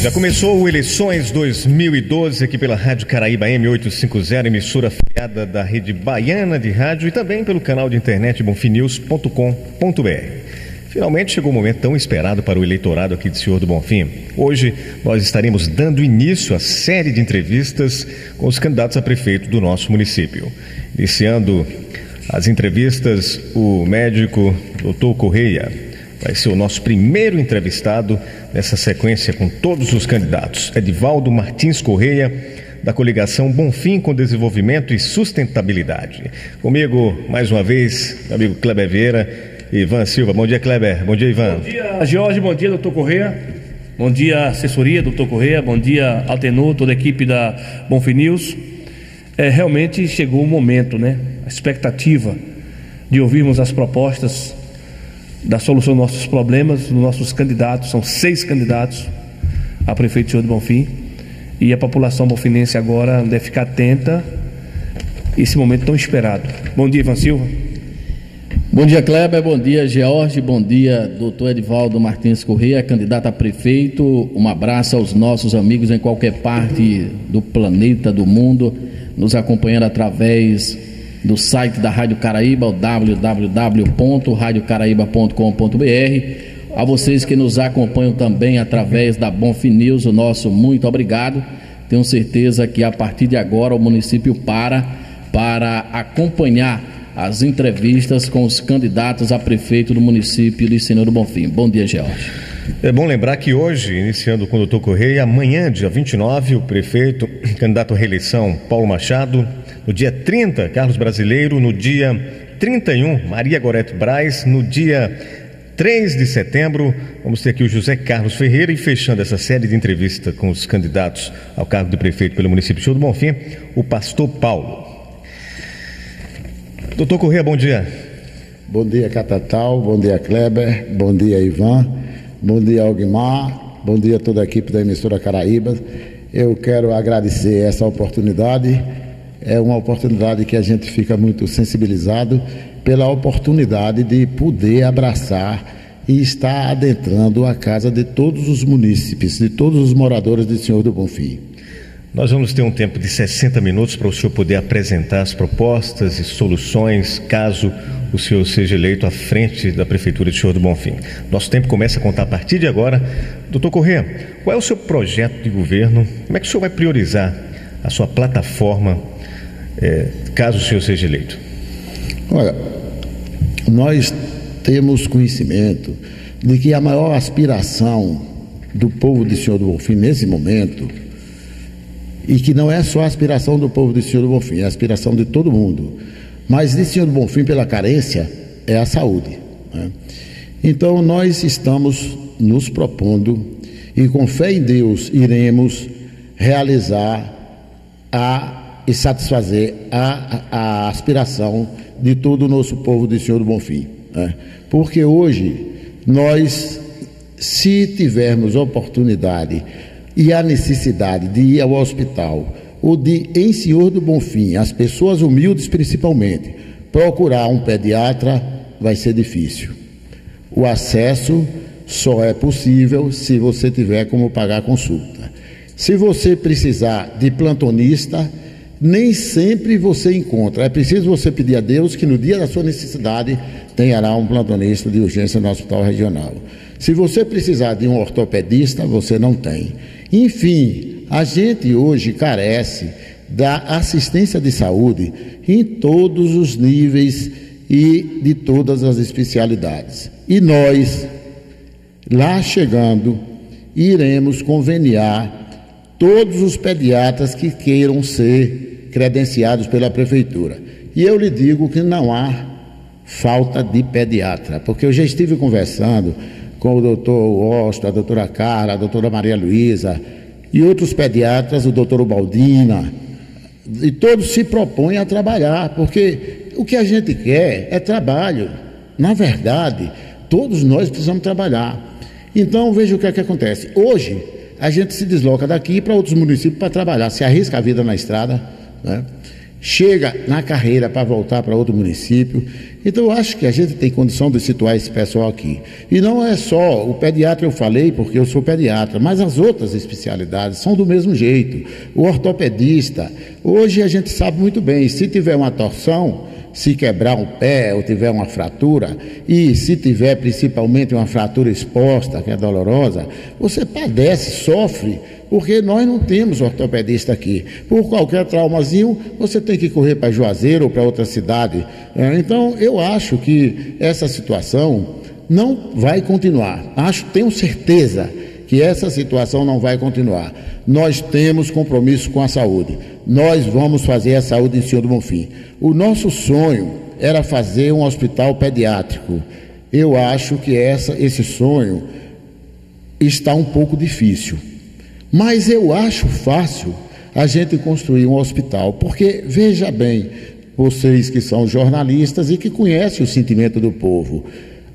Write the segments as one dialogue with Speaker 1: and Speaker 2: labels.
Speaker 1: Já começou o Eleições 2012 aqui pela Rádio Caraíba M850, emissora afiliada da rede baiana de rádio e também pelo canal de internet bonfinews.com.br. Finalmente chegou o momento tão esperado para o eleitorado aqui de Senhor do Bonfim. Hoje nós estaremos dando início à série de entrevistas com os candidatos a prefeito do nosso município. Iniciando as entrevistas, o médico Dr. Correia vai ser o nosso primeiro entrevistado nessa sequência com todos os candidatos. Edivaldo Martins Correia, da coligação Bonfim com Desenvolvimento e Sustentabilidade. Comigo, mais uma vez, meu amigo Kleber Vieira e Ivan Silva. Bom dia, Kleber. Bom dia, Ivan.
Speaker 2: Bom dia, Jorge. Bom dia, doutor Correia. Bom dia, assessoria, doutor Correia. Bom dia, Altenor, toda a equipe da Bonfim News. Realmente chegou o momento, né? A expectativa de ouvirmos as propostas da solução dos nossos problemas, dos nossos candidatos. São 6 candidatos a prefeito de Senhor do Bonfim, e a população bonfinense agora deve ficar atenta a esse momento tão esperado. Bom dia, Ivan Silva.
Speaker 3: Bom dia, Kleber. Bom dia, George. Bom dia, doutor Edivaldo Martins Correia, candidato a prefeito. Um abraço aos nossos amigos em qualquer parte do planeta, do mundo, nos acompanhando através do site da Rádio Caraíba, o www.radiocaraíba.com.br. A vocês que nos acompanham também através da Bonfim News, o nosso muito obrigado. Tenho certeza que a partir de agora o município para acompanhar as entrevistas com os candidatos a prefeito do município de Senhor do Bonfim. Bom dia, George.
Speaker 1: É bom lembrar que hoje, iniciando com o doutor Correia, amanhã, dia 29, o prefeito, candidato à reeleição, Paulo Machado. No dia 30, Carlos Brasileiro. No dia 31, Maria Gorete Braz. No dia 3 de setembro, vamos ter aqui o José Carlos Ferreira. E fechando essa série de entrevistas com os candidatos ao cargo de prefeito pelo município de Senhor do Bonfim, o pastor Paulo. Doutor Correia, bom dia.
Speaker 4: Bom dia, Catatal. Bom dia, Kleber. Bom dia, Ivan. Bom dia, Alguimar. Bom dia a toda a equipe da emissora Caraíba. Eu quero agradecer essa oportunidade. É uma oportunidade que a gente fica muito sensibilizado pela oportunidade de poder abraçar e estar adentrando a casa de todos os munícipes, de todos os moradores de Senhor do Bonfim.
Speaker 1: Nós vamos ter um tempo de 60 minutos para o senhor poder apresentar as propostas e soluções, caso o senhor seja eleito à frente da Prefeitura de Senhor do Bonfim. Nosso tempo começa a contar a partir de agora. Doutor Correia, qual é o seu projeto de governo? Como é que o senhor vai priorizar a sua plataforma, caso o senhor seja eleito?
Speaker 4: Olha, nós temos conhecimento de que a maior aspiração do povo de Senhor do Bonfim nesse momento, e que não é só a aspiração do povo de Senhor do Bonfim, é a aspiração de todo mundo, mas de Senhor do Bonfim pela carência, é a saúde, né? Então nós estamos nos propondo e com fé em Deus iremos realizar e satisfazer a aspiração de todo o nosso povo de Senhor do Bonfim, né? Porque hoje nós, se tivermos oportunidade e a necessidade de ir ao hospital ou de, em Senhor do Bonfim, as pessoas humildes principalmente, procurar um pediatra, vai ser difícil. O acesso só é possível se você tiver como pagar a consulta. Se você precisar de plantonista, nem sempre você encontra. É preciso você pedir a Deus que no dia da sua necessidade tenha lá um plantonista de urgência no hospital regional. Se você precisar de um ortopedista, você não tem. Enfim, a gente hoje carece da assistência de saúde em todos os níveis e de todas as especialidades. E nós, lá chegando, iremos conveniar todos os pediatras que queiram ser credenciados pela Prefeitura. E eu lhe digo que não há falta de pediatra, porque eu já estive conversando com o doutor Osto, a doutora Carla, a doutora Maria Luísa e outros pediatras, o doutor Ubaldina, e todos se propõem a trabalhar, porque o que a gente quer é trabalho. Na verdade, todos nós precisamos trabalhar. Então, veja o que é que acontece. Hoje, a gente se desloca daqui para outros municípios para trabalhar, se arrisca a vida na estrada, né? chega na carreira para voltar para outro município. Então eu acho que a gente tem condição de situar esse pessoal aqui. E não é só o pediatra, eu falei porque eu sou pediatra, mas as outras especialidades são do mesmo jeito. O ortopedista, hoje a gente sabe muito bem, se tiver uma torção, se quebrar um pé ou tiver uma fratura, e se tiver principalmente uma fratura exposta, que é dolorosa, você padece, sofre, porque nós não temos ortopedista aqui. Por qualquer traumazinho, você tem que correr para Juazeiro ou para outra cidade. Então, eu acho que essa situação não vai continuar. Tenho certeza que essa situação não vai continuar. Nós temos compromisso com a saúde. Nós vamos fazer a saúde em Senhor do Bonfim. O nosso sonho era fazer um hospital pediátrico. Eu acho que esse sonho está um pouco difícil. Mas eu acho fácil a gente construir um hospital, porque, veja bem, vocês que são jornalistas e que conhecem o sentimento do povo,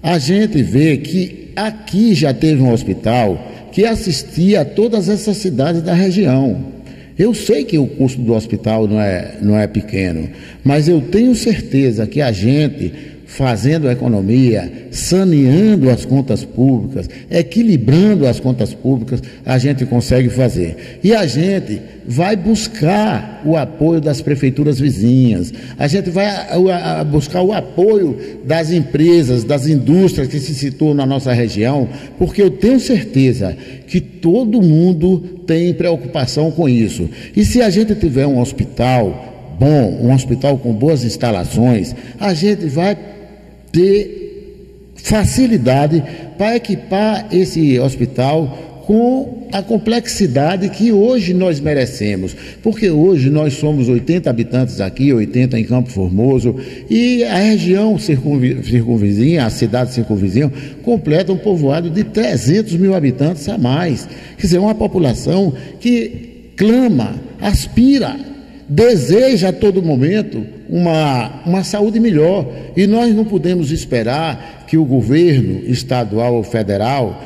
Speaker 4: a gente vê que aqui já teve um hospital que assistia a todas essas cidades da região. Eu sei que o custo do hospital não é pequeno, mas eu tenho certeza que a gente, fazendo economia, saneando as contas públicas, equilibrando as contas públicas, a gente consegue fazer. E a gente vai buscar o apoio das prefeituras vizinhas, a gente vai buscar o apoio das empresas, das indústrias que se situam na nossa região, porque eu tenho certeza que todo mundo tem preocupação com isso. E se a gente tiver um hospital bom, um hospital com boas instalações, a gente vai ter facilidade para equipar esse hospital com a complexidade que hoje nós merecemos, porque hoje nós somos 80 habitantes aqui, 80 em Campo Formoso, e a região circunvizinha, a cidade circunvizinha, completa um povoado de 300 mil habitantes a mais. Quer dizer, uma população que clama, aspira, deseja a todo momento uma saúde melhor, e nós não podemos esperar que o governo estadual ou federal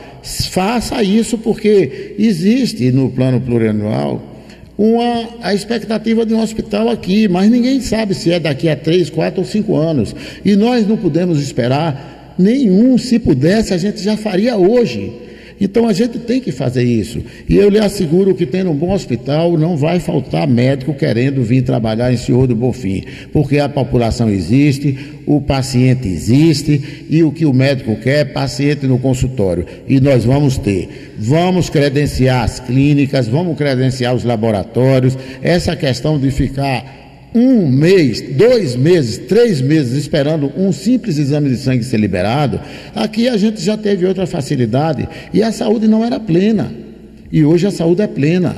Speaker 4: faça isso, porque existe no plano plurianual a expectativa de um hospital aqui, mas ninguém sabe se é daqui a 3, 4 ou 5 anos, e nós não podemos esperar nenhum. Se pudesse, a gente já faria hoje. Então a gente tem que fazer isso, e eu lhe asseguro que tendo um bom hospital não vai faltar médico querendo vir trabalhar em Senhor do Bonfim, porque a população existe, o paciente existe, e o que o médico quer é paciente no consultório, e nós vamos credenciar as clínicas, vamos credenciar os laboratórios. Essa questão de ficar 1 mês, 2 meses, 3 meses esperando um simples exame de sangue ser liberado, aqui a gente já teve outra facilidade e a saúde não era plena, e hoje a saúde é plena,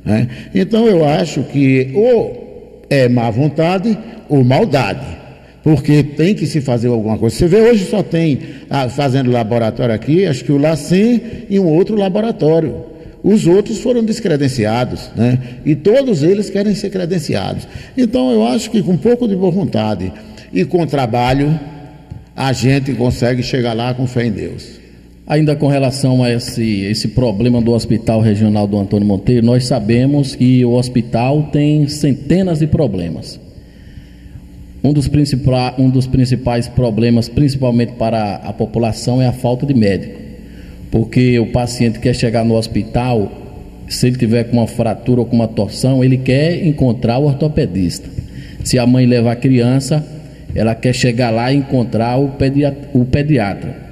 Speaker 4: né? Então eu acho que ou é má vontade ou maldade, porque tem que se fazer alguma coisa. Você vê, hoje só tem fazendo laboratório aqui, acho que o LACEN e um outro laboratório. Os outros foram descredenciados, né? E todos eles querem ser credenciados. Então eu acho que com um pouco de boa vontade e com trabalho, a gente consegue chegar lá com fé em Deus.
Speaker 3: Ainda com relação a esse problema do Hospital Regional do Antônio Monteiro, nós sabemos que o hospital tem centenas de problemas. Um dos principais problemas, principalmente para a população, é a falta de médico. Porque o paciente quer chegar no hospital, se ele tiver com uma fratura ou com uma torção, ele quer encontrar o ortopedista. Se a mãe levar a criança, ela quer chegar lá e encontrar o pediatra.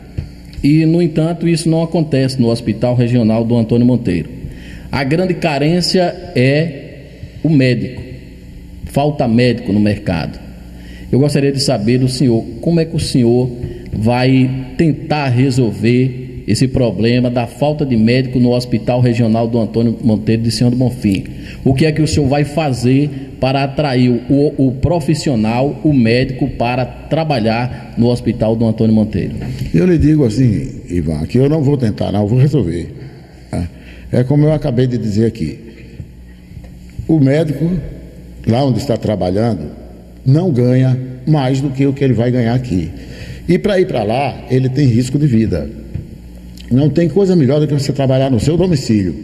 Speaker 3: E, no entanto, isso não acontece no Hospital Regional do Antônio Monteiro. A grande carência é o médico. Falta médico no mercado. Eu gostaria de saber do senhor, como é que o senhor vai tentar resolver esse problema da falta de médico no Hospital Regional do Antônio Monteiro de Senhor do Bonfim? O que é que o senhor vai fazer para atrair o profissional, o médico, para trabalhar no Hospital do Antônio Monteiro?
Speaker 4: Eu lhe digo assim, Ivan, que eu não vou tentar, não, eu vou resolver. É como eu acabei de dizer aqui. O médico, lá onde está trabalhando, não ganha mais do que o que ele vai ganhar aqui. E para ir para lá, ele tem risco de vida. Não tem coisa melhor do que você trabalhar no seu domicílio,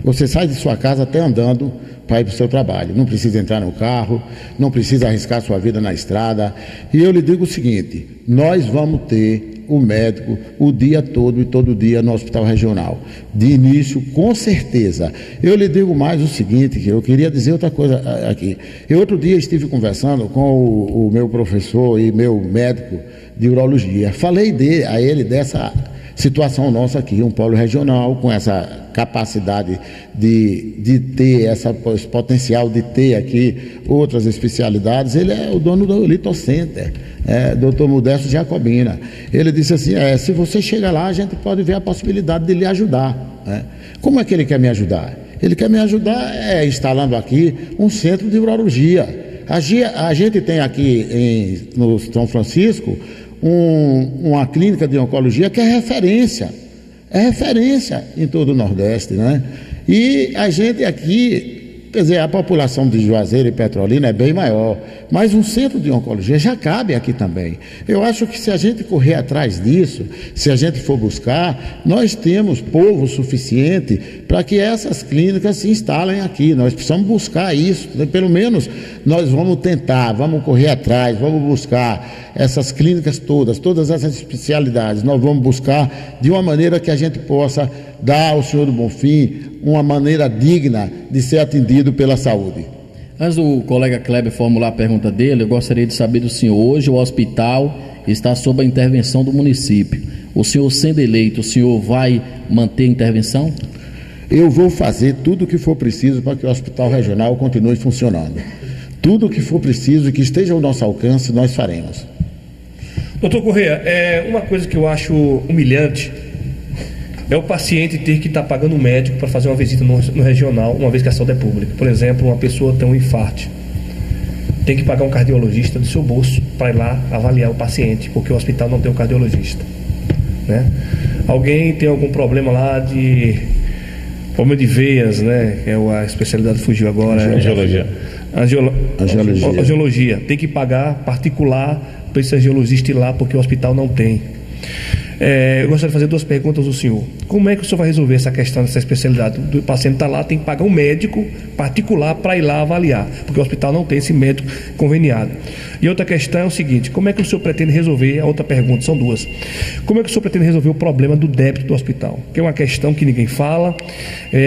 Speaker 4: Você sai de sua casa até andando para ir para o seu trabalho. Não precisa entrar no carro, não precisa arriscar sua vida na estrada. E eu lhe digo o seguinte: nós vamos ter o médico o dia todo e todo dia no Hospital Regional. De início, com certeza. Eu lhe digo mais o seguinte, que eu queria dizer outra coisa aqui. Eu outro dia estive conversando com o meu professor e meu médico de urologia. Falei a ele dessa situação nossa aqui, um polo regional com essa capacidade de ter esse potencial de ter aqui outras especialidades. Ele é o dono do Litocenter, Dr. Modesto Jacobina. Ele disse assim: se você chega lá, a gente pode ver a possibilidade de lhe ajudar. Como é que ele quer me ajudar? Ele quer me ajudar instalando aqui um centro de urologia. A gente tem aqui no São Francisco uma clínica de oncologia que é referência em todo o Nordeste, né? E a gente aqui, quer dizer, a população de Juazeiro e Petrolina é bem maior, mas um centro de oncologia já cabe aqui também. Eu acho que se a gente correr atrás disso, se a gente for buscar, nós temos povo suficiente para que essas clínicas se instalem aqui. Nós precisamos buscar isso, pelo menos nós vamos tentar, vamos correr atrás, vamos buscar essas clínicas todas essas especialidades. Nós vamos buscar de uma maneira que a gente possa dar ao senhor do Bonfim uma maneira digna de ser atendido pela saúde.
Speaker 3: Antes do colega Kleber formular a pergunta dele, eu gostaria de saber do senhor: hoje o hospital está sob a intervenção do município. O senhor, sendo eleito, o senhor vai manter a intervenção?
Speaker 4: Eu vou fazer tudo o que for preciso para que o Hospital Regional continue funcionando. Tudo o que for preciso e que esteja ao nosso alcance, nós faremos.
Speaker 2: Doutor Correia, uma coisa que eu acho humilhante é o paciente ter que estar pagando um médico para fazer uma visita no regional, uma vez que a saúde é pública. Por exemplo, uma pessoa tem um infarto, tem que pagar um cardiologista do seu bolso para ir lá avaliar o paciente, porque o hospital não tem um cardiologista, né? Alguém tem algum problema lá de problema de veias, né? A especialidade fugiu agora. Angiologia. Tem que pagar particular para esse angiologista ir lá, porque o hospital não tem. Eu gostaria de fazer duas perguntas ao senhor. Como é que o senhor vai resolver essa questão dessa especialidade? O paciente está lá, tem que pagar um médico particular para ir lá avaliar, porque o hospital não tem esse médico conveniado. E outra questão é o seguinte: como é que o senhor pretende resolver, a outra pergunta, são duas, como é que o senhor pretende resolver o problema do débito do hospital? Que é uma questão que ninguém fala,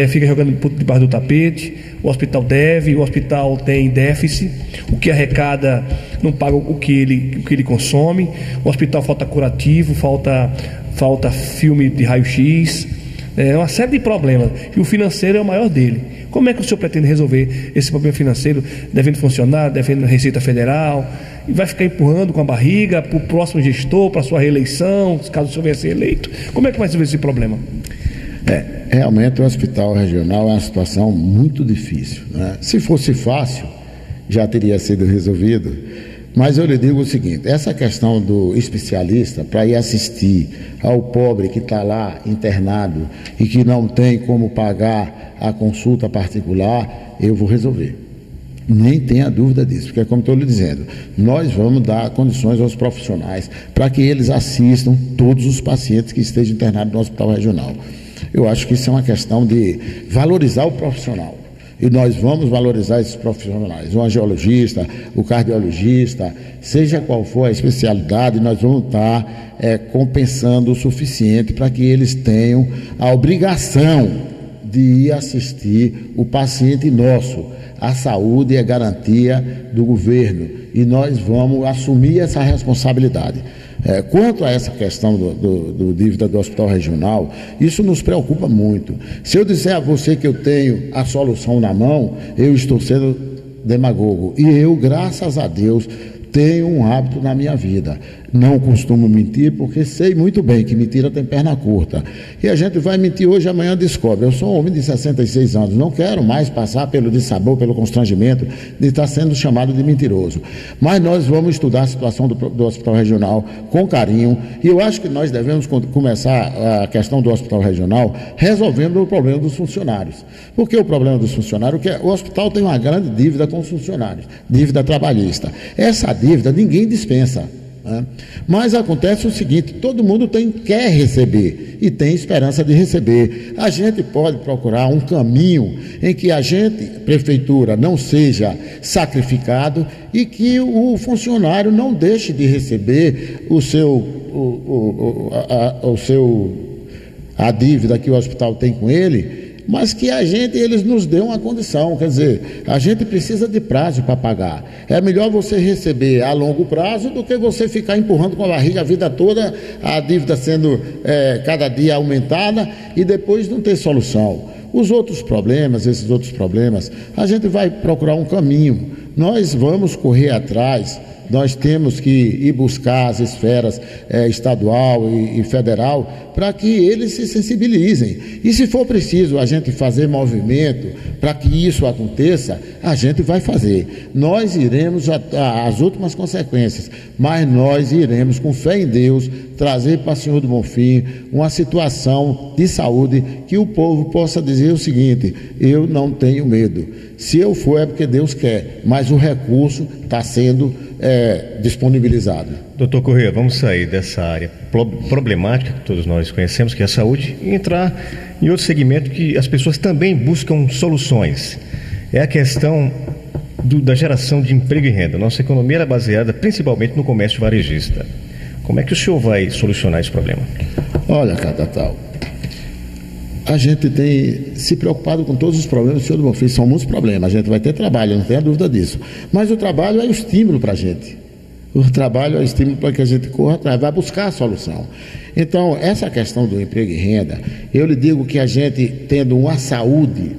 Speaker 2: fica jogando debaixo do tapete. O hospital deve, o hospital tem déficit, o que arrecada não paga o que ele consome, o hospital falta curativo, falta filme de raio-x, uma série de problemas, e o financeiro é o maior dele. Como é que o senhor pretende resolver esse problema financeiro, devendo funcionar, devendo Receita Federal, e vai ficar empurrando com a barriga para o próximo gestor, para a sua reeleição, caso o senhor venha ser eleito? Como é que vai resolver esse problema?
Speaker 4: Realmente o Hospital Regional é uma situação muito difícil, né? Se fosse fácil, já teria sido resolvido. Mas eu lhe digo o seguinte: essa questão do especialista para ir assistir ao pobre que está lá internado e que não tem como pagar a consulta particular, eu vou resolver. Nem tenha dúvida disso, porque, como estou lhe dizendo, nós vamos dar condições aos profissionais para que eles assistam todos os pacientes que estejam internados no Hospital Regional. Eu acho que isso é uma questão de valorizar o profissional. E nós vamos valorizar esses profissionais, o angiologista, o cardiologista, seja qual for a especialidade, nós vamos estar compensando o suficiente para que eles tenham a obrigação de ir assistir o paciente nosso. A saúde é garantia do governo e nós vamos assumir essa responsabilidade. Quanto a essa questão do dívida do Hospital Regional, isso nos preocupa muito. Se eu disser a você que eu tenho a solução na mão, eu estou sendo demagogo. E eu, graças a Deus, tenho um hábito na minha vida. Não costumo mentir, porque sei muito bem que mentira tem perna curta. E a gente vai mentir hoje, amanhã descobre. Eu sou um homem de 66 anos, não quero mais passar pelo dissabor, pelo constrangimento de estar sendo chamado de mentiroso. Mas nós vamos estudar a situação do Hospital Regional com carinho, e eu acho que nós devemos começar a questão do Hospital Regional resolvendo o problema dos funcionários. Por que o problema dos funcionários? Porque o hospital tem uma grande dívida com os funcionários, dívida trabalhista. Essa dívida ninguém dispensa. né? Mas acontece o seguinte: todo mundo quer receber e tem esperança de receber. A gente pode procurar um caminho em que a prefeitura, não seja sacrificado e que o funcionário não deixe de receber a dívida que o hospital tem com ele, mas que eles nos dêem uma condição. Quer dizer, a gente precisa de prazo para pagar. É melhor você receber a longo prazo do que você ficar empurrando com a barriga a vida toda, a dívida sendo cada dia aumentada e depois não ter solução. Esses outros problemas, a gente vai procurar um caminho. Nós vamos correr atrás. Nós temos que ir buscar as esferas estadual e federal para que eles se sensibilizem. E se for preciso a gente fazer movimento para que isso aconteça, a gente vai fazer. Nós iremos às últimas consequências, mas nós iremos, com fé em Deus, trazer para o Senhor do Bonfim uma situação de saúde que o povo possa dizer o seguinte: eu não tenho medo. Se eu for é porque Deus quer, mas o recurso está sendo disponibilizado.
Speaker 1: Doutor Corrêa, vamos sair dessa área problemática que todos nós conhecemos, que é a saúde, e entrar em outro segmento que as pessoas também buscam soluções. É a questão da geração de emprego e renda. Nossa economia era baseada principalmente no comércio varejista. Como é que o senhor vai solucionar esse problema?
Speaker 4: Olha, Catatal, a gente tem se preocupado com todos os problemas do Senhor do Bonfim. São muitos problemas, a gente vai ter trabalho, não tenha dúvida disso. Mas o trabalho é o estímulo para a gente. O trabalho é o estímulo para que a gente corra atrás, vai buscar a solução. Então, essa questão do emprego e renda, eu lhe digo que a gente, tendo uma saúde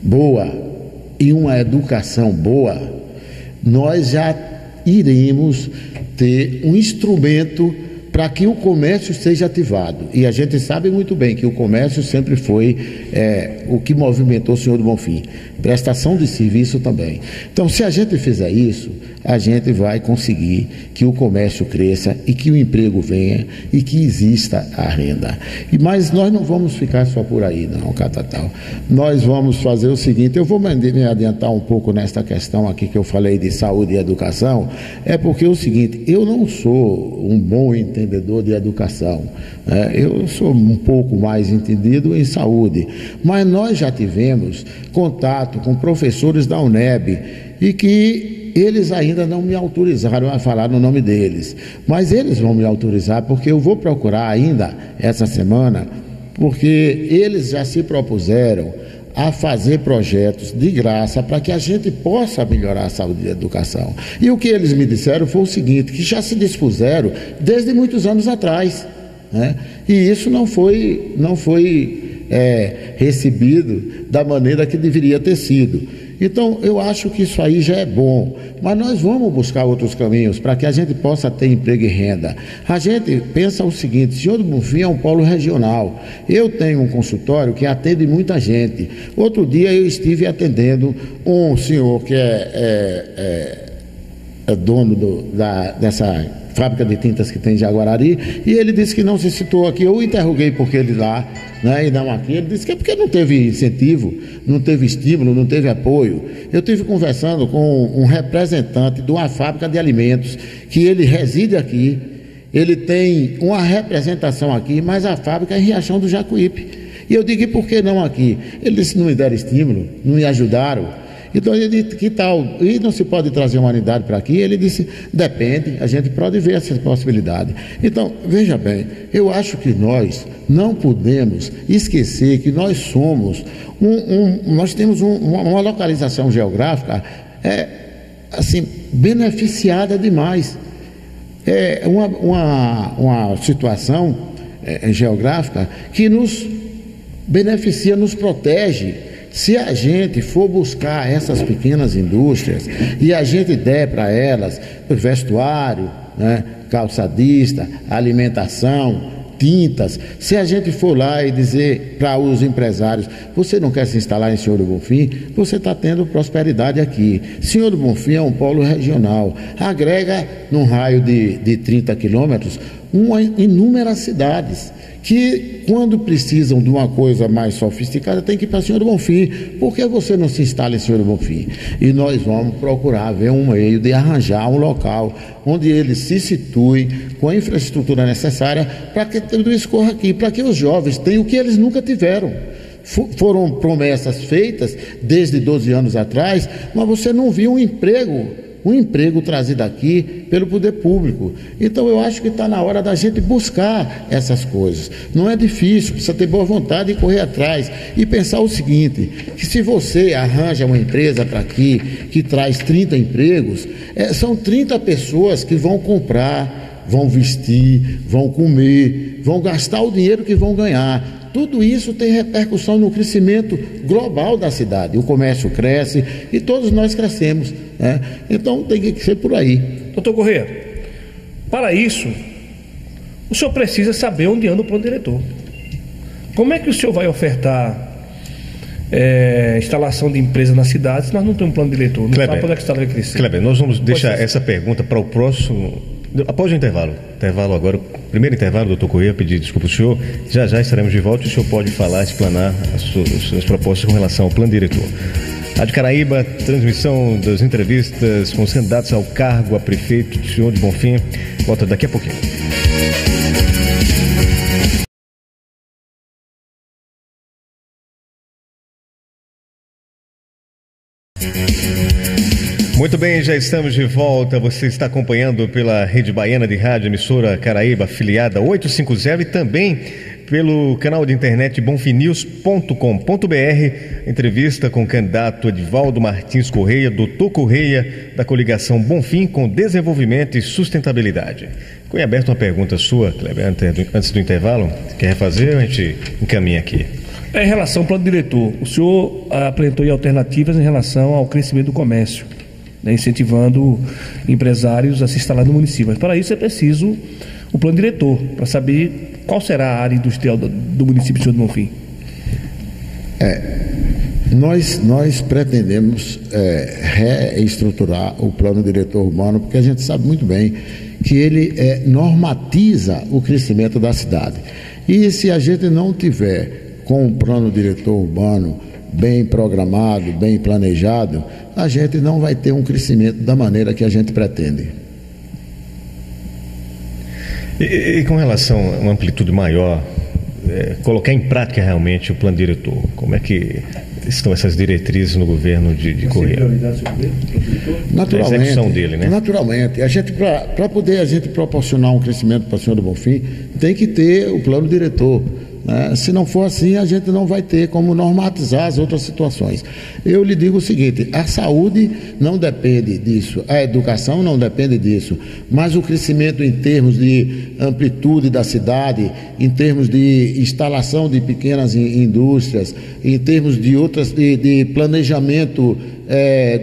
Speaker 4: boa e uma educação boa, nós já iremos ter um instrumento para que o comércio seja ativado. E a gente sabe muito bem que o comércio sempre foi o que movimentou o Senhor do Bonfim. Prestação de serviço também. Então, se a gente fizer isso, a gente vai conseguir que o comércio cresça e que o emprego venha e que exista a renda. Mas nós não vamos ficar só por aí, não, Catatal. Nós vamos fazer o seguinte: eu vou me adiantar um pouco nesta questão aqui que eu falei de saúde e educação, porque é o seguinte: eu não sou um bom entendedor de educação, eu sou um pouco mais entendido em saúde, mas nós já tivemos contato com professores da UNEB e que eles ainda não me autorizaram a falar no nome deles, mas eles vão me autorizar, porque eu vou procurar ainda essa semana, porque eles já se propuseram a fazer projetos de graça para que a gente possa melhorar a saúde e a educação. E o que eles me disseram foi o seguinte: que já se dispuseram desde muitos anos atrás, e isso não foi recebido da maneira que deveria ter sido. Então, eu acho que isso aí já é bom, mas nós vamos buscar outros caminhos para que a gente possa ter emprego e renda. A gente pensa o seguinte: Senhor do Bonfim é um polo regional. Eu tenho um consultório que atende muita gente. Outro dia eu estive atendendo um senhor que é dono dessa fábrica de tintas que tem em Jaguarari, e ele disse que não se citou aqui. Eu interroguei por que ele lá, e não aqui. Ele disse que é porque não teve incentivo, não teve estímulo, não teve apoio. Eu estive conversando com um representante de uma fábrica de alimentos, que ele reside aqui, ele tem uma representação aqui, mas a fábrica é em Riachão do Jacuípe. E eu digo: e por que não aqui? Ele disse: não me deram estímulo, não me ajudaram. Então ele disse: que tal? E não se pode trazer uma unidade para aqui? Ele disse: depende, a gente pode ver essa possibilidade. Então, veja bem, eu acho que nós não podemos esquecer que nós somos nós temos uma localização geográfica assim, beneficiada demais. É uma situação geográfica que nos beneficia, nos protege. Se a gente for buscar essas pequenas indústrias e a gente der para elas vestuário, calçadista, alimentação, tintas, se a gente for lá e dizer para os empresários: você não quer se instalar em Senhor do Bonfim? Você está tendo prosperidade aqui. Senhor do Bonfim é um polo regional, agrega num raio de 30 quilômetros inúmeras cidades que quando precisam de uma coisa mais sofisticada tem que ir para Senhor do Bonfim. Por que você não se instala em Senhor do Bonfim? E nós vamos procurar ver um meio de arranjar um local onde ele se situe com a infraestrutura necessária para que tudo isso corra aqui, para que os jovens tenham o que eles nunca tiveram. Foram promessas feitas desde 12 anos atrás, mas você não viu um emprego trazido aqui pelo poder público. Então eu acho que está na hora da gente buscar essas coisas. Não é difícil, precisa ter boa vontade e correr atrás e pensar o seguinte, que se você arranja uma empresa para aqui que traz 30 empregos, são 30 pessoas que vão comprar, vão vestir, vão comer, vão gastar o dinheiro que vão ganhar. Tudo isso tem repercussão no crescimento global da cidade. O comércio cresce e todos nós crescemos, né? Então tem que ser por aí.
Speaker 2: Doutor Correia, para isso, o senhor precisa saber onde anda o plano diretor. Como é que o senhor vai ofertar instalação de empresa na cidade se nós não temos um plano diretor? Não sabe onde é que a cidade vai crescer.
Speaker 1: Kleber, nós vamos deixar essa pergunta para o próximo... Após o intervalo agora, o primeiro intervalo, doutor Correia, pedir desculpa ao senhor, já estaremos de volta e o senhor pode falar, explanar as suas propostas com relação ao plano diretor. Rádio Caraíba, transmissão das entrevistas com os candidatos ao cargo a prefeito de Senhor do Bonfim, volta daqui a pouquinho. Muito bem, já estamos de volta. Você está acompanhando pela Rede Baiana de Rádio, emissora Caraíba, afiliada 850 e também pelo canal de internet bonfinews.com.br. Entrevista com o candidato Edivaldo Martins Correia, doutor Correia, da coligação Bonfim com Desenvolvimento e Sustentabilidade. Ficou em aberto uma pergunta sua, Kleber, antes do intervalo. Quer refazer ou a gente encaminha aqui?
Speaker 2: Em relação ao plano diretor, o senhor apresentou alternativas em relação ao crescimento do comércio, né, incentivando empresários a se instalar no município. Mas para isso é preciso o plano diretor, para saber qual será a área industrial do município de Senhor do Bonfim.
Speaker 4: Nós pretendemos reestruturar o plano diretor urbano, porque a gente sabe muito bem que ele normatiza o crescimento da cidade. E se a gente não tiver com um plano diretor urbano bem programado, bem planejado, a gente não vai ter um crescimento da maneira que a gente pretende.
Speaker 1: E com relação a uma amplitude maior, colocar em prática realmente o plano diretor, como é que estão essas diretrizes no governo de Correia?
Speaker 4: Naturalmente,
Speaker 1: a execução dele, né?
Speaker 4: Naturalmente, a gente para poder a gente proporcionar um crescimento para o Senhor do Bonfim, tem que ter o plano diretor. Se não for assim, a gente não vai ter como normatizar as outras situações. Eu lhe digo o seguinte, a saúde não depende disso, a educação não depende disso, mas o crescimento em termos de amplitude da cidade, em termos de instalação de pequenas indústrias, em termos de outras, de planejamento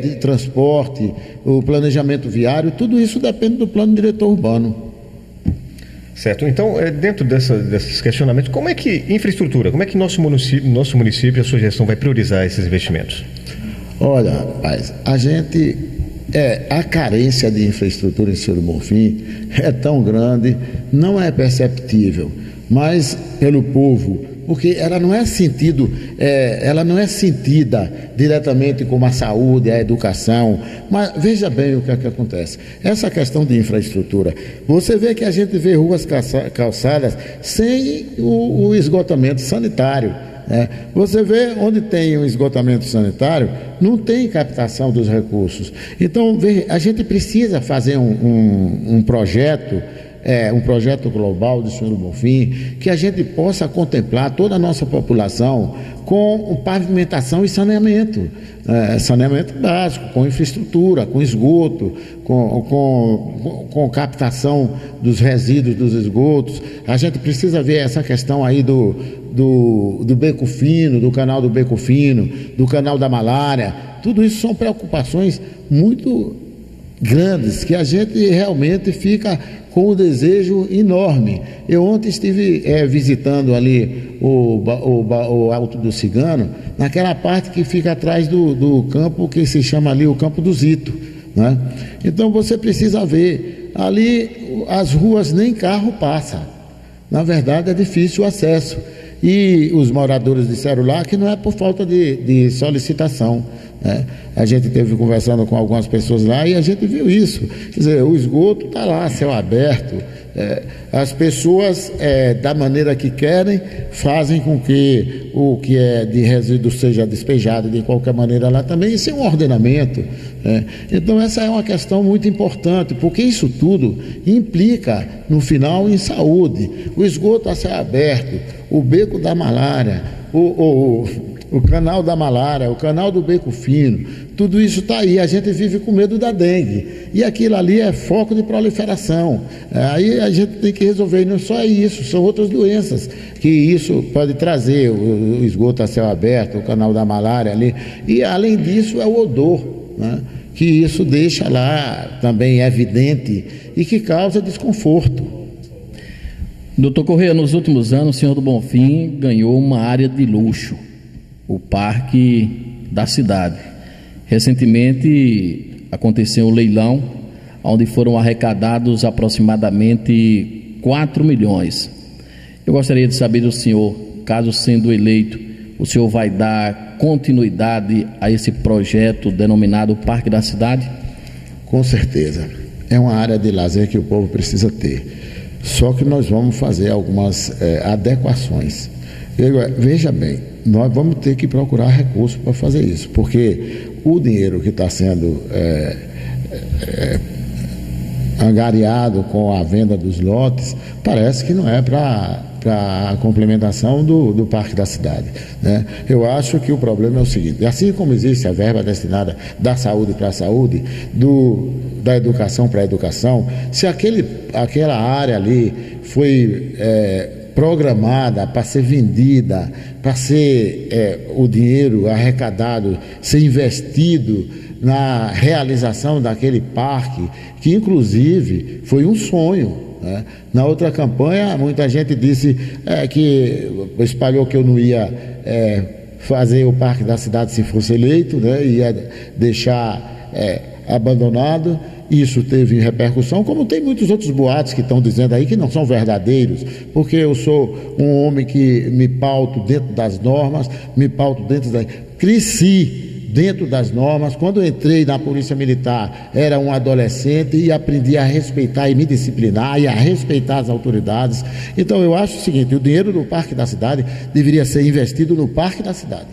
Speaker 4: de transporte, o planejamento viário, tudo isso depende do plano diretor urbano.
Speaker 1: Certo, então dentro desses questionamentos, como é que infraestrutura, como é que nosso município, a sua gestão vai priorizar esses investimentos?
Speaker 4: Olha, rapaz, a carência de infraestrutura em Senhor do Bonfim é tão grande, não é perceptível, mas pelo povo, porque ela não é sentida diretamente como a saúde, a educação, mas veja bem o que é que acontece. Essa questão de infraestrutura, você vê que a gente vê ruas calçadas sem o esgotamento sanitário. Você vê onde tem um esgotamento sanitário, não tem captação dos recursos. Então, a gente precisa fazer um projeto, um projeto global de Senhor do Bonfim, que a gente possa contemplar toda a nossa população com pavimentação e saneamento, saneamento básico, com infraestrutura, com esgoto, com captação dos resíduos dos esgotos. A gente precisa ver essa questão aí do Beco Fino, do canal do Beco Fino, do canal da Malária. Tudo isso são preocupações muito grandes, que a gente realmente fica com um desejo enorme. Eu ontem estive visitando ali o Alto do Cigano, naquela parte que fica atrás do campo que se chama ali o Campo do Zito, né? Então você precisa ver, ali as ruas nem carro passa, na verdade é difícil o acesso. E os moradores disseram lá que não é por falta de solicitação, né? A gente esteve conversando com algumas pessoas lá e a gente viu isso. Quer dizer, o esgoto está lá, céu aberto. As pessoas, da maneira que querem, fazem com que o que é de resíduo seja despejado de qualquer maneira lá também. Isso é um ordenamento, né? Então essa é uma questão muito importante, porque isso tudo implica no final em saúde. O esgoto a céu aberto, o beco da malária, o canal da malária, o canal do beco fino, tudo isso está aí. A gente vive com medo da dengue e aquilo ali é foco de proliferação. Aí a gente tem que resolver, e não só isso, são outras doenças que isso pode trazer, o esgoto a céu aberto, o canal da malária ali, e além disso é o odor, né? Que isso deixa lá também evidente e que causa desconforto.
Speaker 3: Doutor Correia, nos últimos anos o senhor do Bonfim ganhou uma área de luxo, o Parque da Cidade. Recentemente aconteceu um leilão onde foram arrecadados aproximadamente 4 milhões. Eu gostaria de saber do senhor, caso sendo eleito, o senhor vai dar continuidade a esse projeto denominado Parque da Cidade?
Speaker 4: Com certeza. É uma área de lazer que o povo precisa ter. Só que nós vamos fazer algumas adequações. Veja bem, nós vamos ter que procurar recursos para fazer isso, porque o dinheiro que está sendo angariado com a venda dos lotes parece que não é para a complementação do Parque da Cidade, né? Eu acho que o problema é o seguinte: assim como existe a verba destinada da saúde para a saúde, da educação para a educação, se aquela área ali foi programada para ser vendida, para ser o dinheiro arrecadado ser investido na realização daquele parque, que inclusive foi um sonho, né? Na outra campanha muita gente disse que espalhou que eu não ia fazer o Parque da Cidade se fosse eleito, né? Ia deixar abandonado. Isso teve repercussão, como tem muitos outros boatos que estão dizendo aí que não são verdadeiros, porque eu sou um homem que me pauto dentro das normas, cresci dentro das normas. Quando entrei na Polícia Militar, era um adolescente e aprendi a respeitar e me disciplinar e a respeitar as autoridades. Então eu acho o seguinte: o dinheiro do Parque da Cidade deveria ser investido no Parque da Cidade.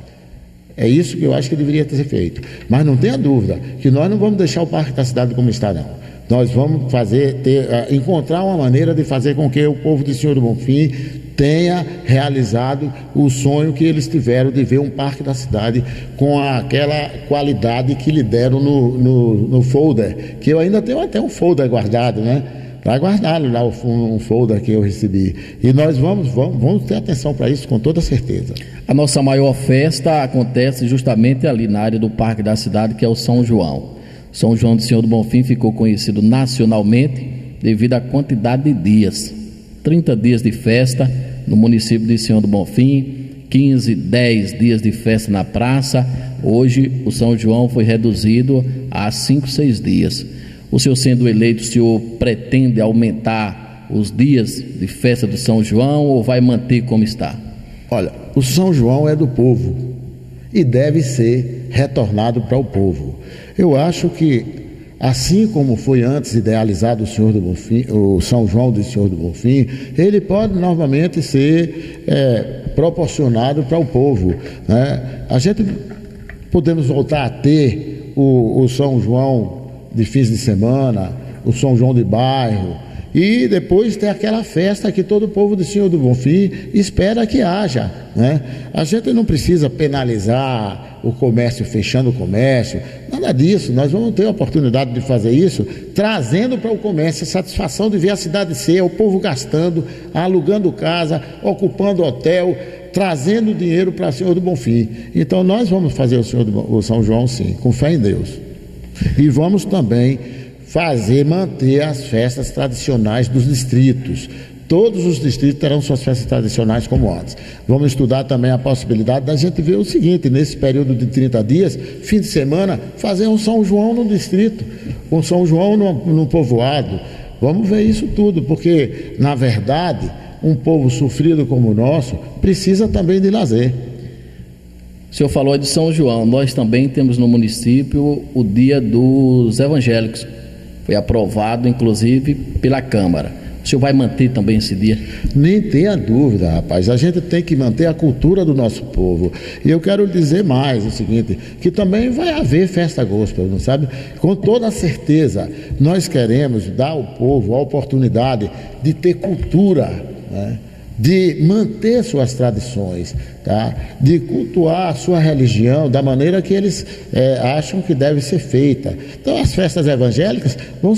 Speaker 4: É isso que eu acho que deveria ter feito. Mas não tenha dúvida que nós não vamos deixar o Parque da Cidade como está, não. Nós vamos encontrar uma maneira de fazer com que o povo de Senhor do Bonfim tenha realizado o sonho que eles tiveram de ver um Parque da Cidade com aquela qualidade que lhe deram no folder, que eu ainda tenho até um folder guardado, né? Está guardado lá um folder que eu recebi. E nós vamos ter atenção para isso com toda certeza.
Speaker 3: A nossa maior festa acontece justamente ali na área do Parque da Cidade, que é o São João. São João do Senhor do Bonfim ficou conhecido nacionalmente devido à quantidade de dias. 30 dias de festa no município de Senhor do Bonfim, 10 dias de festa na praça. Hoje o São João foi reduzido a 5, 6 dias. O senhor sendo eleito, o senhor pretende aumentar os dias de festa do São João ou vai manter como está?
Speaker 4: Olha, o São João é do povo e deve ser retornado para o povo. Eu acho que, assim como foi antes idealizado o São João do Senhor do Bonfim, ele pode novamente ser proporcionado para o povo, né? A gente podemos voltar a ter o São João de fins de semana, o São João de bairro, e depois ter aquela festa que todo o povo do Senhor do Bonfim espera que haja, né? A gente não precisa penalizar o comércio fechando o comércio, nada disso. Nós vamos ter a oportunidade de fazer isso, trazendo para o comércio a satisfação de ver a cidade ser, o povo gastando, alugando casa, ocupando hotel, trazendo dinheiro para o Senhor do Bonfim. Então nós vamos fazer o São João sim, com fé em Deus. E vamos também manter as festas tradicionais dos distritos. Todos os distritos terão suas festas tradicionais como antes. Vamos estudar também a possibilidade da gente ver o seguinte: nesse período de 30 dias, fim de semana, fazer um São João no distrito, um São João no povoado. Vamos ver isso tudo, porque, na verdade, um povo sofrido como o nosso precisa também de lazer.
Speaker 3: O senhor falou de São João. Nós também temos no município o Dia dos Evangélicos. Foi aprovado, inclusive, pela Câmara. O senhor vai manter também esse dia?
Speaker 4: Nem tenha dúvida, rapaz. A gente tem que manter a cultura do nosso povo. E eu quero dizer mais o seguinte, que também vai haver festa gospel, não sabe? Com toda certeza, nós queremos dar ao povo a oportunidade de ter cultura, né? De manter suas tradições, tá? De cultuar a sua religião da maneira que eles acham que deve ser feita. Então as festas evangélicas vão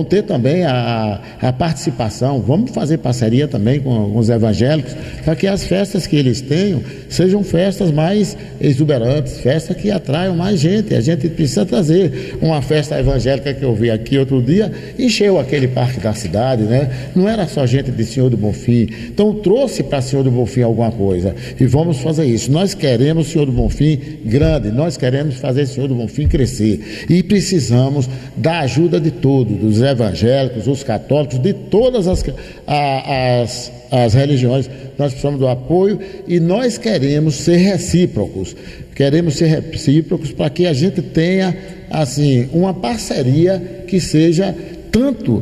Speaker 4: ter também a participação. Vamos fazer parceria também com os evangélicos para que as festas que eles tenham sejam festas mais exuberantes, festas que atraiam mais gente. A gente precisa trazer uma festa evangélica que eu vi aqui outro dia, encheu aquele parque da cidade, né? Não era só gente de Senhor do Bonfim. Então trouxe para Senhor do Bonfim alguma coisa e vamos fazer isso. Nós queremos Senhor do Bonfim grande, nós queremos fazer Senhor do Bonfim crescer e precisamos da ajuda de todos, dos evangélicos, dos católicos, de todas as religiões. Nós precisamos do apoio e nós queremos ser recíprocos. Queremos ser recíprocos para que a gente tenha assim uma parceria que seja tanto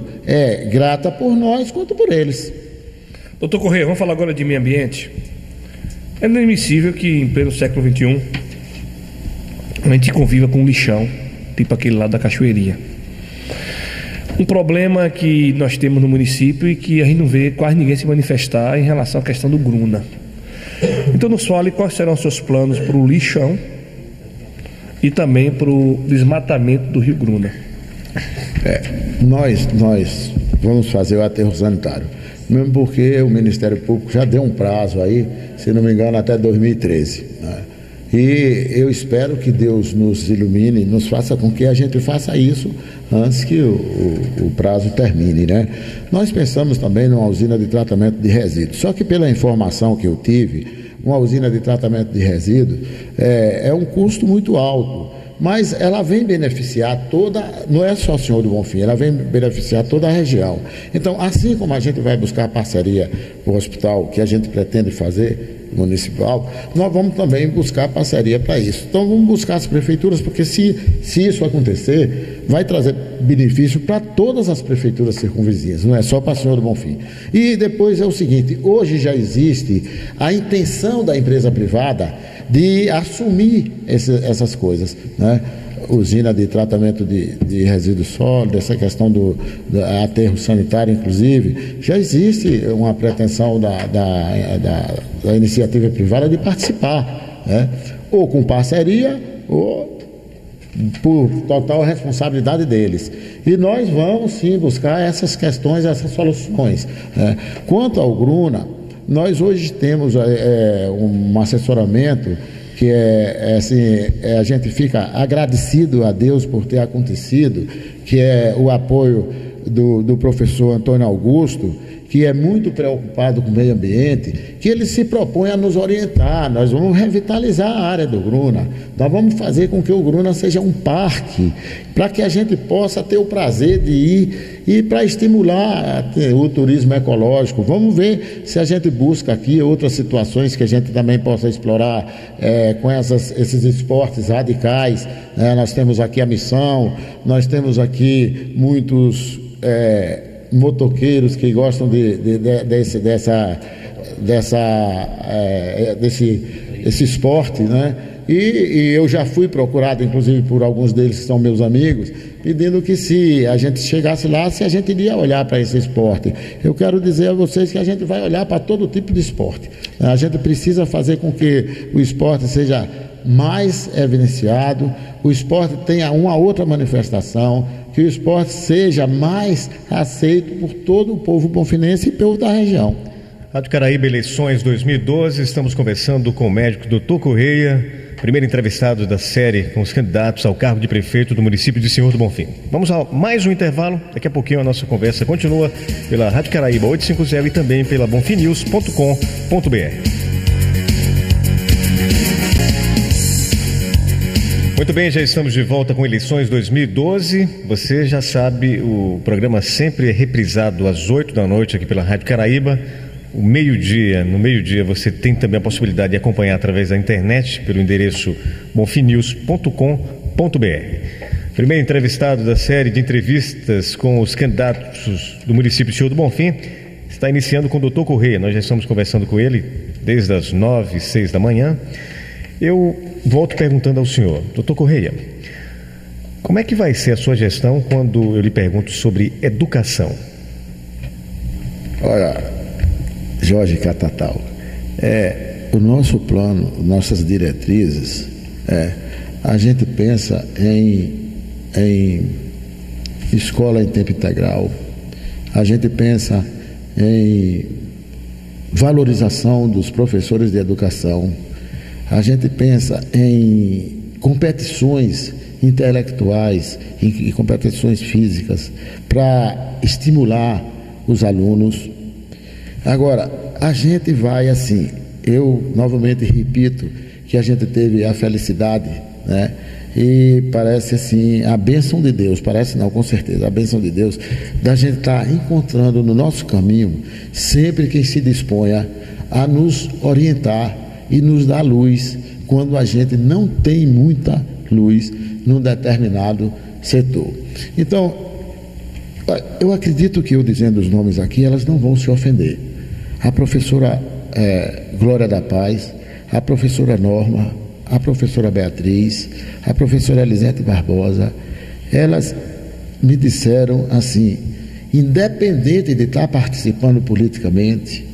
Speaker 4: grata por nós quanto por eles.
Speaker 2: Doutor Correia, vamos falar agora de meio ambiente. É inadmissível que em pleno século XXI a gente conviva com um lixão, tipo aquele lá da Cachoeirinha. Um problema que nós temos no município e que a gente não vê quase ninguém se manifestar em relação à questão do Gruna. Então nos fale quais serão os seus planos para o lixão e também para o desmatamento do Rio Gruna.
Speaker 4: Nós vamos fazer o aterro sanitário, mesmo porque o Ministério Público já deu um prazo aí, se não me engano, até 2013, né? E eu espero que Deus nos ilumine, nos faça com que a gente faça isso antes que o prazo termine, né? Nós pensamos também numa usina de tratamento de resíduos, só que pela informação que eu tive, uma usina de tratamento de resíduos é um custo muito alto, mas ela vem beneficiar não é só o Senhor do Bonfim, ela vem beneficiar toda a região. Então, assim como a gente vai buscar parceria com o hospital, que a gente pretende fazer, municipal, nós vamos também buscar parceria para isso. Então vamos buscar as prefeituras, porque se isso acontecer, vai trazer benefício para todas as prefeituras circunvizinhas, não é só para o Senhor do Bonfim. E depois é o seguinte, hoje já existe a intenção da empresa privada de assumir essas coisas, né? Usina de tratamento de resíduos sólidos, essa questão do aterro sanitário, inclusive, já existe uma pretensão da iniciativa privada de participar, né? Ou com parceria, ou por total responsabilidade deles. E nós vamos sim buscar essas questões, essas soluções, né? Quanto ao Gruna, nós hoje temos um assessoramento que a gente fica agradecido a Deus por ter acontecido, que é o apoio do professor Antônio Augusto, que é muito preocupado com o meio ambiente, que ele se propõe a nos orientar. Nós vamos revitalizar a área do Gruna, nós vamos fazer com que o Gruna seja um parque, para que a gente possa ter o prazer de ir e para estimular o turismo ecológico. Vamos ver se a gente busca aqui outras situações que a gente também possa explorar com esses esportes radicais, né? Nós temos aqui a Missão, nós temos aqui muitos motoqueiros que gostam desse esporte, né? E eu já fui procurado, inclusive, por alguns deles que são meus amigos, pedindo que se a gente chegasse lá, se a gente iria olhar para esse esporte. Eu quero dizer a vocês que a gente vai olhar para todo tipo de esporte. A gente precisa fazer com que o esporte seja mais evidenciado, o esporte tenha uma outra manifestação, que o esporte seja mais aceito por todo o povo bonfinense e povo da região.
Speaker 1: Rádio Caraíba Eleições 2012, estamos conversando com o médico Dr. Correia, primeiro entrevistado da série com os candidatos ao cargo de prefeito do município de Senhor do Bonfim. Vamos a mais um intervalo, daqui a pouquinho a nossa conversa continua pela Rádio Caraíba 850 e também pela bonfimnews.com.br. Muito bem, já estamos de volta com eleições 2012. Você já sabe, o programa sempre é reprisado às 8 da noite aqui pela Rádio Caraíba. No meio-dia você tem também a possibilidade de acompanhar através da internet pelo endereço bonfinews.com.br. Primeiro entrevistado da série de entrevistas com os candidatos do município de Senhor do Bonfim está iniciando com o Dr. Correia. Nós já estamos conversando com ele desde as 9, 6 da manhã. Eu volto perguntando ao senhor, Dr. Correia, como é que vai ser a sua gestão quando eu lhe pergunto sobre educação?
Speaker 4: Olha, Jorge Catatal, o nosso plano, nossas diretrizes, a gente pensa em escola em tempo integral, a gente pensa em valorização dos professores de educação, a gente pensa em competições intelectuais e competições físicas para estimular os alunos. Agora, a gente vai assim, eu novamente repito que a gente teve a felicidade, né? E parece assim, a bênção de Deus, parece não, com certeza, a bênção de Deus, da gente estar encontrando no nosso caminho sempre quem se disponha a nos orientar e nos dar luz quando a gente não tem muita luz num determinado setor. Então, eu acredito que eu dizendo os nomes aqui, elas não vão se ofender. A professora Glória da Paz, a professora Norma, a professora Beatriz, a professora Elisete Barbosa, elas me disseram assim, independente de estar participando politicamente,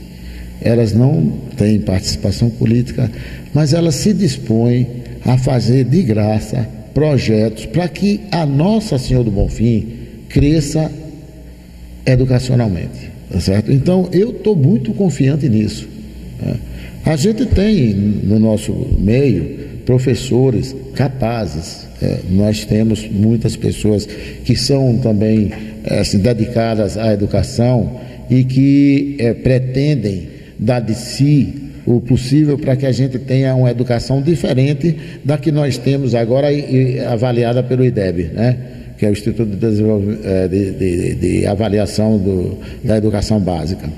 Speaker 4: elas não têm participação política, mas elas se dispõem a fazer de graça projetos para que a Nossa Senhora do Bonfim cresça educacionalmente, tá certo? Então, eu estou muito confiante nisso, né? A gente tem no nosso meio professores capazes, nós temos muitas pessoas que são também assim, dedicadas à educação e que pretendem dar de si o possível para que a gente tenha uma educação diferente da que nós temos agora e avaliada pelo IDEB, né? Que é o Instituto de Avaliação da Educação Básica.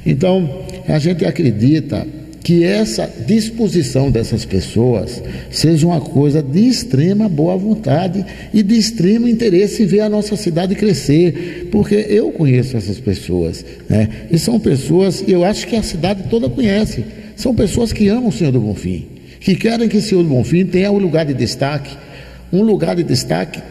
Speaker 4: Então, a gente acredita que essa disposição dessas pessoas seja uma coisa de extrema boa vontade e de extremo interesse em ver a nossa cidade crescer, porque eu conheço essas pessoas, né? E são pessoas, eu acho que a cidade toda conhece, são pessoas que amam o Senhor do Bonfim, que querem que o Senhor do Bonfim tenha um lugar de destaque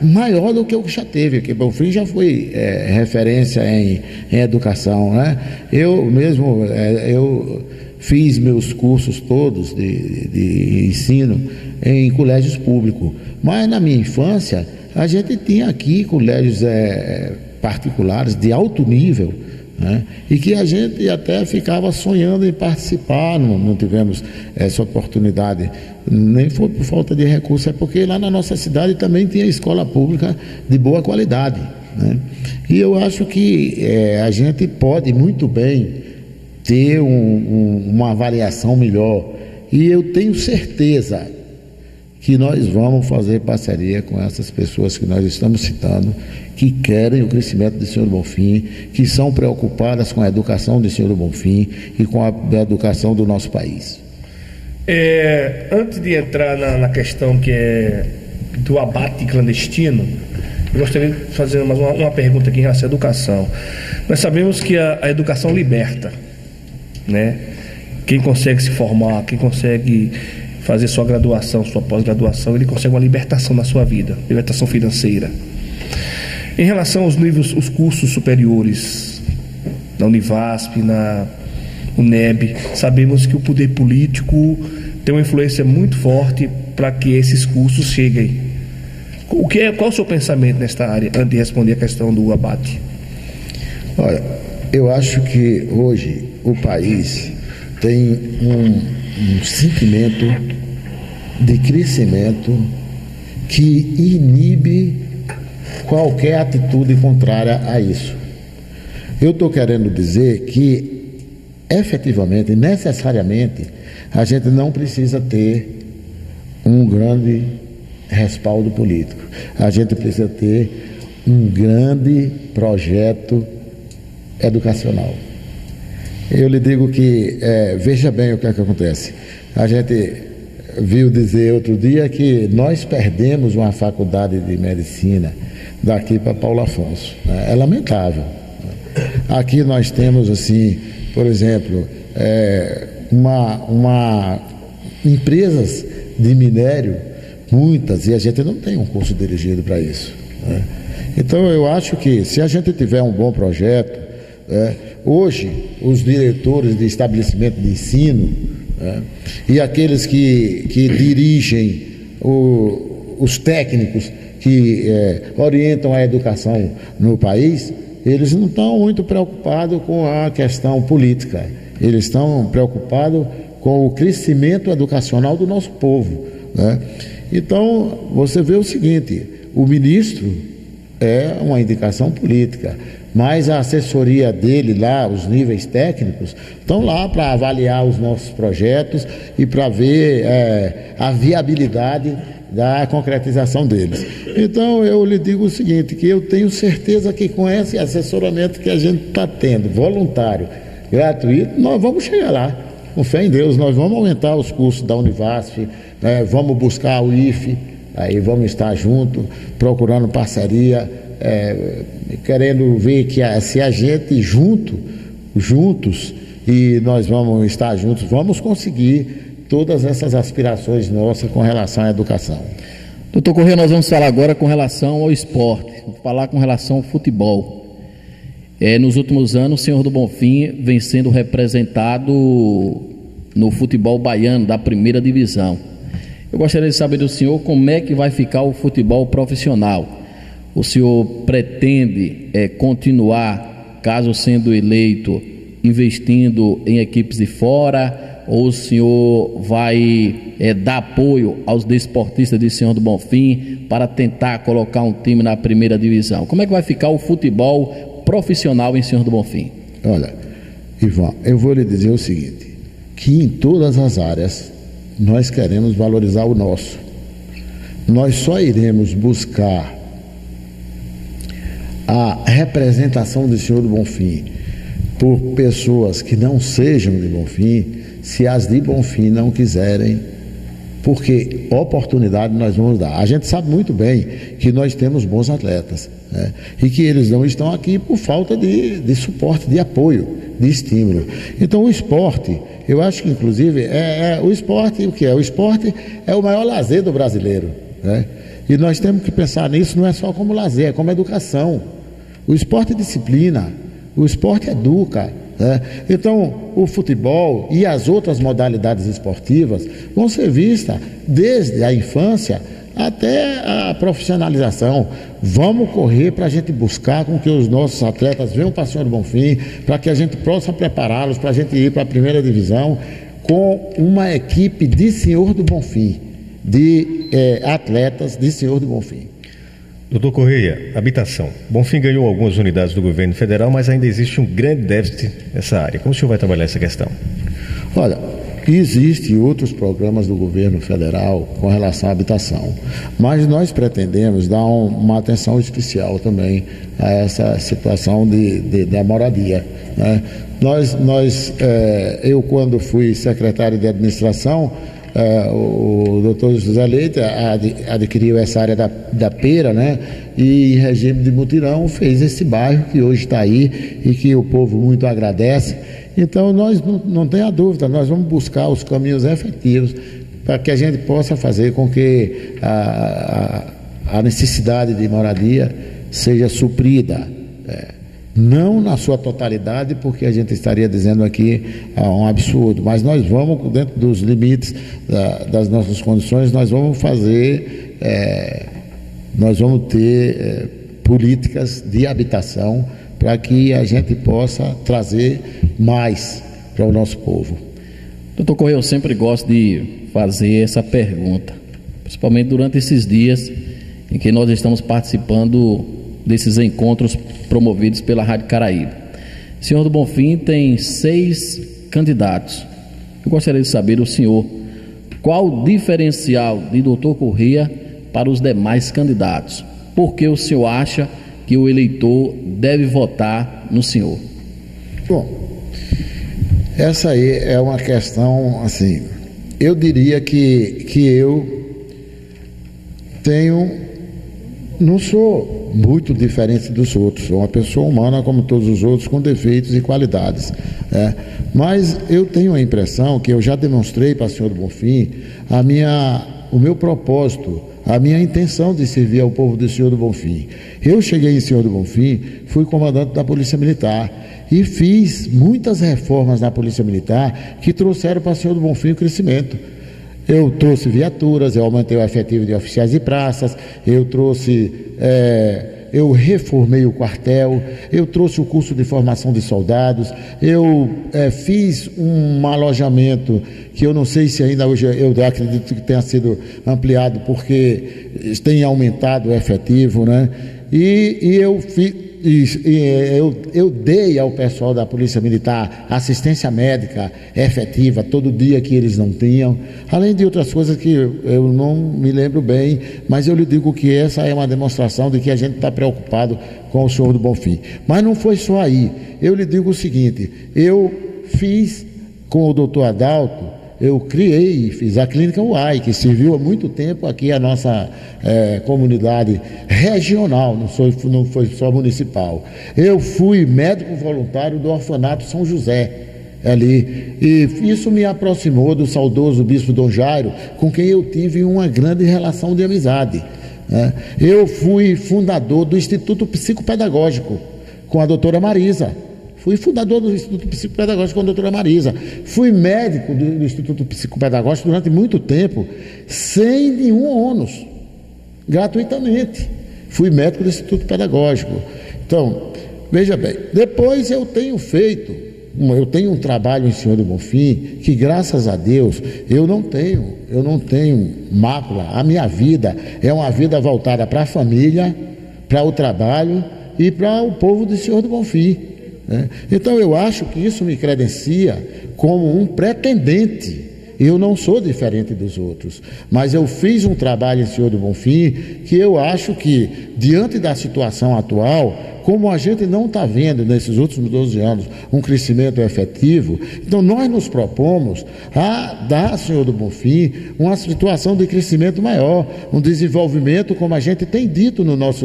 Speaker 4: maior do que o que já teve, porque Bonfim já foi referência em educação, né? Eu mesmo, eu fiz meus cursos todos de ensino em colégios públicos, mas na minha infância a gente tinha aqui colégios particulares de alto nível, né? E que a gente até ficava sonhando em participar, não tivemos essa oportunidade, nem foi por falta de recursos, é porque lá na nossa cidade também tinha escola pública de boa qualidade, né? E eu acho que a gente pode muito bem ter uma avaliação melhor, e eu tenho certeza que nós vamos fazer parceria com essas pessoas que nós estamos citando, que querem o crescimento do Senhor do Bonfim, que são preocupadas com a educação do Senhor do Bonfim e com a educação do nosso país.
Speaker 2: Antes de entrar na questão que é do abate clandestino, eu gostaria de fazer mais uma pergunta aqui em relação à educação. Nós sabemos que a educação liberta, né? Quem consegue se formar, quem consegue fazer sua graduação, sua pós-graduação, ele consegue uma libertação na sua vida, libertação financeira. Em relação aos níveis, os cursos superiores, na Univasp, na UNEB, sabemos que o poder político tem uma influência muito forte para que esses cursos cheguem. Qual o seu pensamento nesta área, antes de responder a questão do abate?
Speaker 4: Olha, eu acho que hoje o país tem um sentimento de crescimento que inibe qualquer atitude contrária a isso. Eu estou querendo dizer que efetivamente, necessariamente, a gente não precisa ter um grande respaldo político. A gente precisa ter um grande projeto educacional. Eu lhe digo que, veja bem o que é que acontece. A gente viu dizer outro dia que nós perdemos uma faculdade de medicina daqui para Paulo Afonso. É lamentável. Aqui nós temos, assim, por exemplo, empresas de minério, muitas, e a gente não tem um curso dirigido para isso, né? Então eu acho que se a gente tiver um bom projeto, hoje os diretores de estabelecimento de ensino, e aqueles que dirigem os técnicos que orientam a educação no país, eles não estão muito preocupados com a questão política, eles estão preocupados com o crescimento educacional do nosso povo, né? Então você vê o seguinte: o ministro é uma indicação política, mas a assessoria dele lá, os níveis técnicos, estão lá para avaliar os nossos projetos e para ver a viabilidade da concretização deles. Então eu lhe digo o seguinte, que eu tenho certeza que com esse assessoramento que a gente está tendo, voluntário, gratuito, nós vamos chegar lá, com fé em Deus. Nós vamos aumentar os cursos da Univasf, vamos buscar o IFE, aí vamos estar juntos, procurando parceria, querendo ver que se a gente juntos, e nós vamos estar juntos, vamos conseguir todas essas aspirações nossas com relação à educação.
Speaker 3: Doutor Correia, nós vamos falar agora com relação ao esporte, vamos falar com relação ao futebol. Nos últimos anos, o Senhor do Bonfim vem sendo representado no futebol baiano da primeira divisão. Eu gostaria de saber do senhor como é que vai ficar o futebol profissional. O senhor pretende continuar, caso sendo eleito, investindo em equipes de fora, ou o senhor vai dar apoio aos desportistas de Senhor do Bonfim para tentar colocar um time na primeira divisão? Como é que vai ficar o futebol profissional em Senhor do Bonfim?
Speaker 4: Olha, Ivan, eu vou lhe dizer o seguinte, que em todas as áreas nós queremos valorizar o nosso. Nós só iremos buscar a representação do Senhor do Bonfim por pessoas que não sejam de Bonfim, se as de Bonfim não quiserem, porque oportunidade nós vamos dar. A gente sabe muito bem que nós temos bons atletas, né? E que eles não estão aqui por falta de suporte, de apoio, de estímulo. Então o esporte, eu acho que inclusive o esporte, o que é? O esporte é o maior lazer do brasileiro, né? E nós temos que pensar nisso, não é só como lazer, é como educação. O esporte é disciplina, o esporte educa, né? Então o futebol e as outras modalidades esportivas vão ser vistas desde a infância até a profissionalização. Vamos correr para a gente buscar com que os nossos atletas venham para o Senhor do Bonfim, para que a gente possa prepará-los para a gente ir para a primeira divisão com uma equipe de Senhor do Bonfim, de atletas de Senhor do Bonfim.
Speaker 1: Doutor Correia, habitação. Bonfim ganhou algumas unidades do governo federal, mas ainda existe um grande déficit nessa área. Como o senhor vai trabalhar essa questão?
Speaker 4: Olha, existem outros programas do governo federal com relação à habitação, mas nós pretendemos dar uma atenção especial também a essa situação da moradia, né? Eu, quando fui secretário de administração, o doutor José Leite adquiriu essa área da Pera, né? E em regime de mutirão fez esse bairro que hoje está aí e que o povo muito agradece. Então nós não tenha dúvida, nós vamos buscar os caminhos efetivos para que a gente possa fazer com que a necessidade de moradia seja suprida. Não na sua totalidade, porque a gente estaria dizendo aqui um absurdo, mas nós vamos, dentro dos limites das nossas condições, nós vamos fazer, nós vamos ter políticas de habitação para que a gente possa trazer mais para o nosso povo.
Speaker 3: Doutor Correia, eu sempre gosto de fazer essa pergunta, principalmente durante esses dias em que nós estamos participando desses encontros promovidos pela Rádio Caraíba. Senhor do Bonfim tem 6 candidatos. Eu gostaria de saber do senhor qual o diferencial de doutor Correia para os demais candidatos. Por que o senhor acha que o eleitor deve votar no senhor?
Speaker 4: Bom, essa aí é uma questão, assim, eu diria que eu não sou muito diferente dos outros, sou uma pessoa humana como todos os outros, com defeitos e qualidades, mas eu tenho a impressão que eu já demonstrei para o senhor do Bonfim o meu propósito, a minha intenção de servir ao povo do Senhor do Bonfim. Eu cheguei em Senhor do Bonfim, fui comandante da Polícia Militar e fiz muitas reformas na Polícia Militar que trouxeram para o Senhor do Bonfim o crescimento. Eu trouxe viaturas, eu aumentei o efetivo de oficiais de praças, eu reformei o quartel, eu trouxe o curso de formação de soldados, eu fiz um alojamento que eu não sei se ainda hoje, eu acredito que tenha sido ampliado porque tem aumentado o efetivo, né? Eu dei ao pessoal da Polícia Militar assistência médica efetiva todo dia que eles não tinham, além de outras coisas que eu não me lembro bem, mas eu lhe digo que essa é uma demonstração de que a gente está preocupado com o Senhor do Bonfim. Mas não foi só aí. Eu lhe digo o seguinte: eu fiz com o doutor Adalto, eu criei e fiz a Clínica UAI, que serviu há muito tempo aqui a nossa comunidade regional, não foi só municipal. Eu fui médico voluntário do Orfanato São José, ali, e isso me aproximou do saudoso bispo Dom Jairo, com quem eu tive uma grande relação de amizade. Eu fui fundador do Instituto Psicopedagógico, com a doutora Marisa. Fui fundador do Instituto Psicopedagógico com a doutora Marisa. Fui médico do Instituto Psicopedagógico durante muito tempo, sem nenhum ônus, gratuitamente. Fui médico do Instituto Pedagógico. Então, veja bem, depois eu tenho um trabalho em Senhor do Bonfim, que graças a Deus eu não tenho mácula. A minha vida é uma vida voltada para a família, para o trabalho e para o povo do Senhor do Bonfim. Então eu acho que isso me credencia como um pretendente. Eu não sou diferente dos outros, mas eu fiz um trabalho em Senhor do Bonfim que eu acho que, diante da situação atual, como a gente não está vendo nesses últimos 12 anos um crescimento efetivo, então nós nos propomos a dar, Senhor do Bonfim, uma situação de crescimento maior, um desenvolvimento, como a gente tem dito na nossa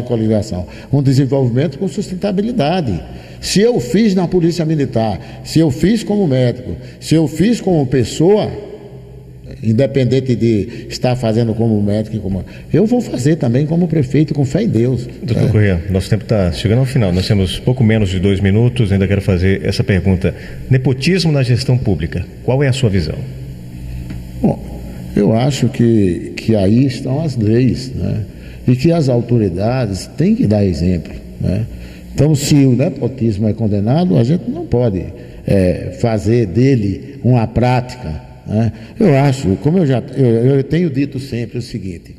Speaker 4: coligação, um desenvolvimento com sustentabilidade. Se eu fiz na Polícia Militar, se eu fiz como médico, se eu fiz como pessoa, independente de estar fazendo como médico, eu vou fazer também como prefeito, com fé em Deus.
Speaker 1: Doutor Corrêa, nosso tempo está chegando ao final, nós temos pouco menos de 2 minutos, ainda quero fazer essa pergunta: nepotismo na gestão pública, qual é a sua visão?
Speaker 4: Bom, eu acho que aí estão as leis, né? E que as autoridades têm que dar exemplo, né? Então, se o nepotismo é condenado, a gente não pode fazer dele uma prática, né? Eu acho, como eu tenho dito sempre o seguinte: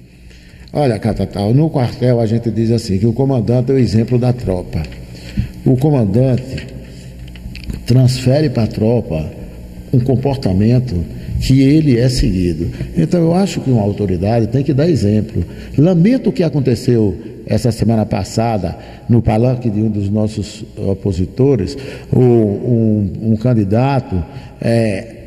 Speaker 4: olha, Catatal, no quartel a gente diz assim, que o comandante é o exemplo da tropa. O comandante transfere para a tropa um comportamento que ele é seguido. Então eu acho que uma autoridade tem que dar exemplo. Lamento o que aconteceu essa semana passada no palanque de um dos nossos opositores, um candidato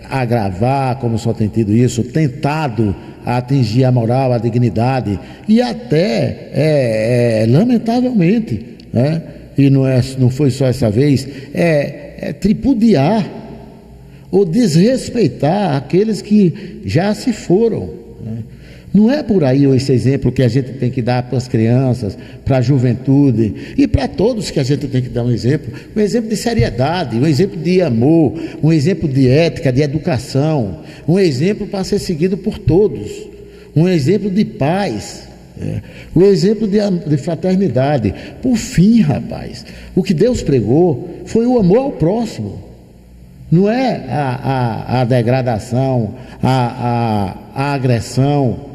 Speaker 4: agravar, como só tem tido isso, tentado atingir a moral, a dignidade e até lamentavelmente, né? E não foi só essa vez, tripudiar ou desrespeitar aqueles que já se foram, né? Não é por aí esse exemplo que a gente tem que dar para as crianças, para a juventude e para todos, que a gente tem que dar um exemplo de seriedade, um exemplo de amor, um exemplo de ética, de educação, um exemplo para ser seguido por todos, um exemplo de paz, um exemplo de fraternidade. Por fim, rapaz, o que Deus pregou foi o amor ao próximo. Não é a degradação, a agressão,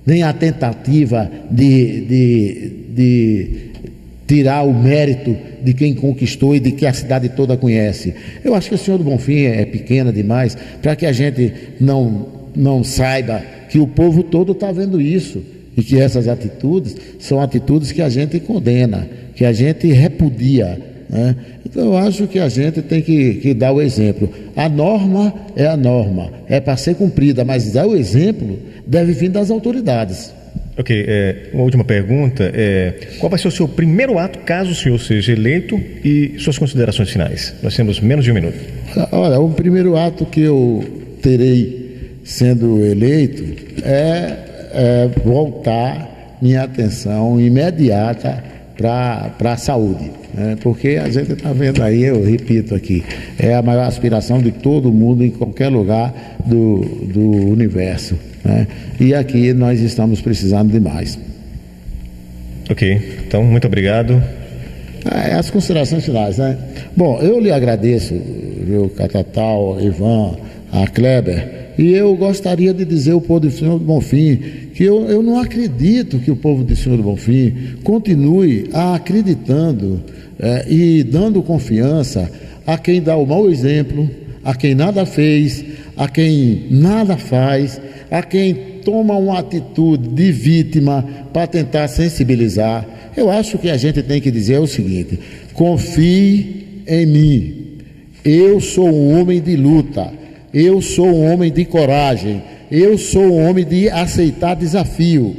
Speaker 4: nem a tentativa de tirar o mérito de quem conquistou e de que a cidade toda conhece. Eu acho que o Senhor do Bonfim é pequena demais para que a gente não saiba que o povo todo está vendo isso e que essas atitudes são atitudes que a gente condena, que a gente repudia, né? Então eu acho que a gente tem que dar o exemplo. A norma, é para ser cumprida, mas dar o exemplo deve vir das autoridades.
Speaker 1: Ok, uma última pergunta, qual vai ser o seu primeiro ato caso o senhor seja eleito e suas considerações finais? Nós temos menos de um minuto.
Speaker 4: Olha, o primeiro ato que eu terei sendo eleito é voltar minha atenção imediata para a saúde, né? Porque a gente está vendo aí, eu repito aqui, é a maior aspiração de todo mundo em qualquer lugar do universo, né? E aqui nós estamos precisando de mais.
Speaker 1: Ok, então muito obrigado.
Speaker 4: As considerações finais, né? Bom, eu lhe agradeço, viu, Catatal, Ivan, a Kleber, e eu gostaria de dizer ao povo de Senhor do Bonfim que eu não acredito que o povo de Senhor do Bonfim continue acreditando e dando confiança a quem dá o mau exemplo, a quem nada fez, a quem nada faz, a quem toma uma atitude de vítima para tentar sensibilizar. Eu acho que a gente tem que dizer o seguinte: confie em mim, eu sou um homem de luta, eu sou um homem de coragem, eu sou um homem de aceitar desafio.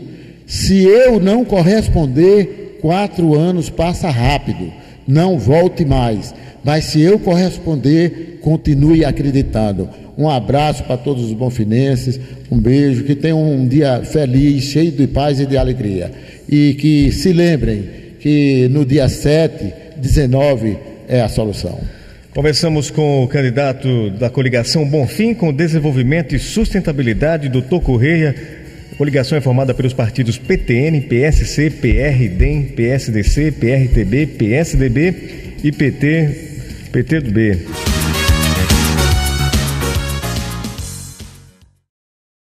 Speaker 4: Se eu não corresponder, 4 anos passa rápido, não volte mais, mas se eu corresponder, continue acreditando. Um abraço para todos os bonfinenses, um beijo, que tenham um dia feliz, cheio de paz e de alegria, e que se lembrem que no dia 7, 19 é a solução.
Speaker 1: Conversamos com o candidato da coligação Bonfim com Desenvolvimento e Sustentabilidade, Dr. Correia. A coligação é formada pelos partidos PTN, PSC, PR, DEM, PSDC, PRTB, PSDB e PT do B.